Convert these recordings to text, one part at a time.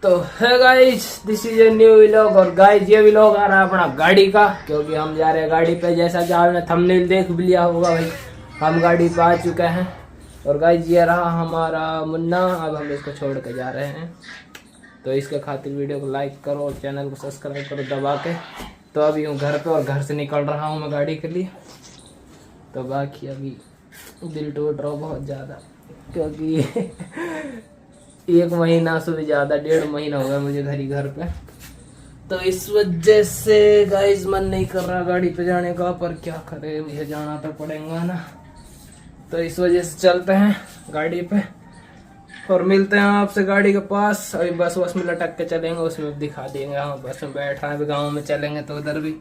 तो है guys, this is a new vlog. और गाइस ये व्लॉग आ रहा है अपना गाड़ी का, क्योंकि हम जा रहे हैं गाड़ी पे। जैसा कि आपने थंबनेल देख भी लिया होगा भाई, हम गाड़ी पे आ चुके हैं। और गाइस ये रहा हमारा मुन्ना, अब हम इसको छोड़ के जा रहे हैं। तो इसके खातिर वीडियो को लाइक करो और चैनल को सब्सक्राइब करो दबा के। तो अभी हूँ घर पे और घर से निकल रहा हूँ मैं गाड़ी के लिए। तो बाकी अभी दिल टूट रहा बहुत ज़्यादा, क्योंकि एक महीना से भी ज़्यादा, 1.5 महीना हो गया मुझे घर पे। तो इस वजह से गाइस मन नहीं कर रहा गाड़ी पे जाने का, पर क्या करें, मुझे जाना तो पड़ेगा ना। तो इस वजह से चलते हैं गाड़ी पे और मिलते हैं आपसे गाड़ी के पास। अभी बस में लटक के चलेंगे, उसमें दिखा देंगे। हाँ बस में बैठा है, गाँव में चलेंगे तो उधर भी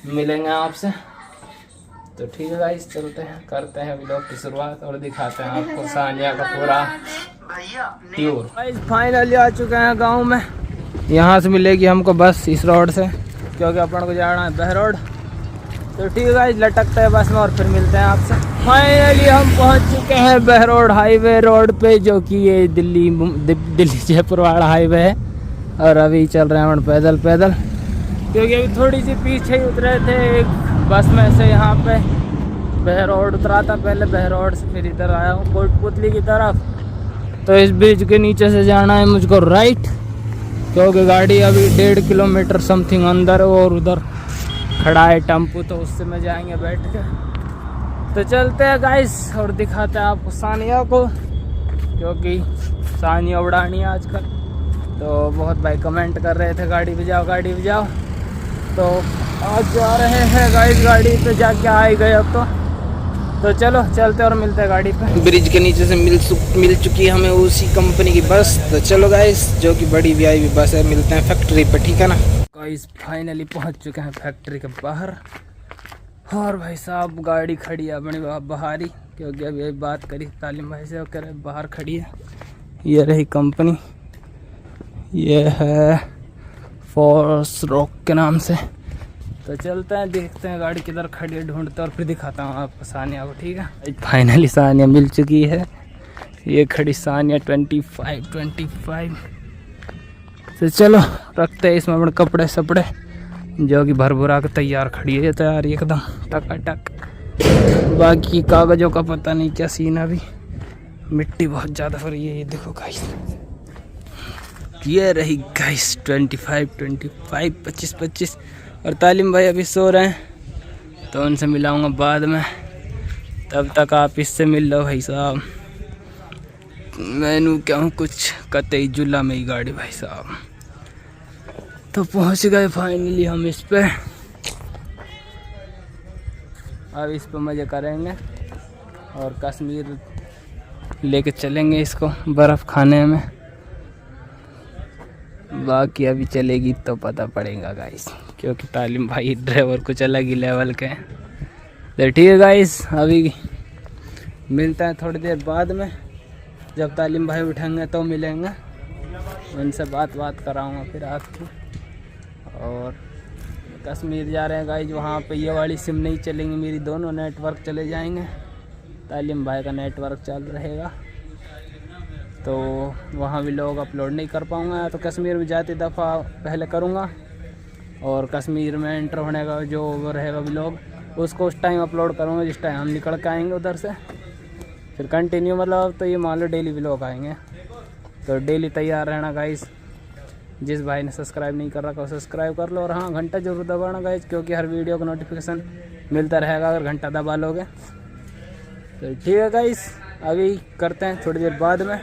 मिलेंगे आपसे। तो ठीक है गाइस, चलते हैं, करते हैं व्लॉग की शुरुआत और दिखाते हैं आपको सानिया का पूरा टूर। गाइस फाइनली आ चुके हैं गांव में। यहाँ से मिलेगी हमको बस इस रोड से, क्योंकि अपन को जाना है बहरोड। तो ठीक है गाइस, लटकते हैं बस में और फिर मिलते हैं आपसे। फाइनली हम पहुँच चुके हैं बहरोड हाईवे रोड पे, जो कि ये दिल्ली जयपुर वाला हाईवे है। और अभी चल रहे हैं पैदल क्योंकि अभी थोड़ी सी पीछे ही उतरे थे एक बस में से। यहाँ पे बहरोड उतरा था पहले, बहरोड से फिर इधर आया हूँ कोटपुतली की तरफ। तो इस ब्रिज के नीचे से जाना है मुझको राइट, क्योंकि गाड़ी अभी 1.5 किलोमीटर समथिंग अंदर और उधर खड़ा है टेम्पो, तो उससे में जाएंगे बैठ के। तो चलते हैं गाइस और दिखाते हैं आपको सानिया को, क्योंकि सानिया उड़ानी है आजकल। तो बहुत भाई कमेंट कर रहे थे गाड़ी पे जाओ। तो आज जा रहे हैं गाइस गाड़ी पे, जाके आ ही गए अब तो चलो चलते और मिलते हैं गाड़ी पे। ब्रिज के नीचे से मिल चुकी है हमें उसी कंपनी की बस। तो चलो गाइस, जो कि बड़ी वीआईपी बस है, मिलते हैं फैक्ट्री पे, ठीक है ना। गाइस फाइनली पहुंच चुके हैं फैक्ट्री के बाहर। और भाई साहब गाड़ी खड़ी है अपनी बाहर ही, क्योंकि अभी बात करी तालिम भाई से, कह रहे बाहर खड़ी है। ये रही कंपनी, ये है फोर्स रॉक के नाम से। तो चलते हैं, देखते हैं गाड़ी किधर खड़ी है, ढूंढते और फिर दिखाता हूँ आपको सानिया को, ठीक है। फाइनली सानिया मिल चुकी है, ये खड़ी सानिया 25। तो चलो रखते हैं इसमें अपने कपड़े सपड़े, जो कि भर भुरा के तैयार खड़ी है, तैयार एकदम टक। बाकी कागजों का पता नहीं क्या सीन है, अभी मिट्टी बहुत ज़्यादा हो रही है। ये देखो गाइस, ये रही गाइस 25, 25। और तालिम भाई अभी सो रहे हैं, तो उनसे मिलाऊंगा बाद में। तब तक आप इससे मिल लो भाई साहब। मैनू क्या हूँ कुछ कतई जुला में ही गाड़ी भाई साहब। तो पहुँच गए फाइनली हम इस पे। अब इस पे मज़े करेंगे और कश्मीर लेके चलेंगे इसको बर्फ़ खाने में। बाकी अभी चलेगी तो पता पड़ेगा गाइस, क्योंकि तालिम भाई ड्राइवर कुछ अलग ही लेवल के हैं। तो ठीक है गाइस, अभी मिलते हैं थोड़ी देर बाद में, जब तालिम भाई उठेंगे तो मिलेंगे, उनसे बात कराऊंगा फिर आपकी। और कश्मीर जा रहे हैं गाइस, वहाँ पे ये वाली सिम नहीं चलेंगी मेरी, दोनों नेटवर्क चले जाएंगे। तालिम भाई का नेटवर्क चल रहेगा, तो वहाँ भी लोग अपलोड नहीं कर पाऊँगा। तो कश्मीर में जाती दफ़ा पहले करूँगा, और कश्मीर में एंटर होने का जो वो रहेगा व्लॉग, उसको उस टाइम अपलोड करूँगा जिस टाइम हम निकल के आएंगे उधर से। फिर कंटिन्यू मतलब तो ये मान लो डेली व्लॉग आएंगे। तो डेली तैयार रहना गाइस। जिस भाई ने सब्सक्राइब नहीं कर रखा सब्सक्राइब कर लो, और हाँ घंटा जरूर दबाना गाइस, क्योंकि हर वीडियो का नोटिफिकेशन मिलता रहेगा अगर घंटा दबा लोगे। तो ठीक है गाइस, अभी करते हैं थोड़ी देर बाद में,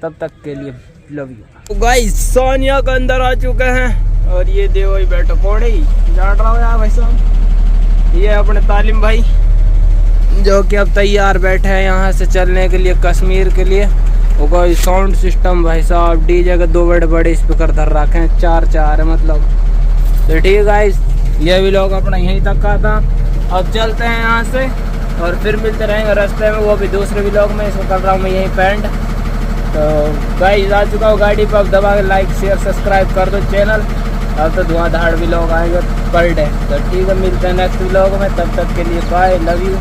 तब तक के लिए लव यू। तो गाइस सोनिया का अंदर आ चुके हैं, और ये देव बैठो कोड़े ही जान रहा हो यार भाई साहब। ये अपने तालिम भाई, जो कि अब तैयार बैठे हैं यहाँ से चलने के लिए कश्मीर के लिए। वो कोई साउंड सिस्टम भाई साहब, डीजे के 2 बड़े स्पीकर धर रखे हैं, 4 है मतलब। तो ठीक है गाइस, ये भी लोग अपना यहीं तक का था। अब चलते हैं यहाँ से और फिर मिलते रहेंगे रास्ते में, वो भी दूसरे व्लॉग में। इसको कर रहा हूँ मैं यहीं पेंट। तो गाइस आ चुका हूँ गाड़ी पर, अब दबा के लाइक शेयर सब्सक्राइब कर दो चैनल। अब तो धुआंधार व्लॉग आएंगे पर डे। तो ठीक है, मिलते हैं नेक्स्ट व्लॉग में, तब तक के लिए बाय, लव यू।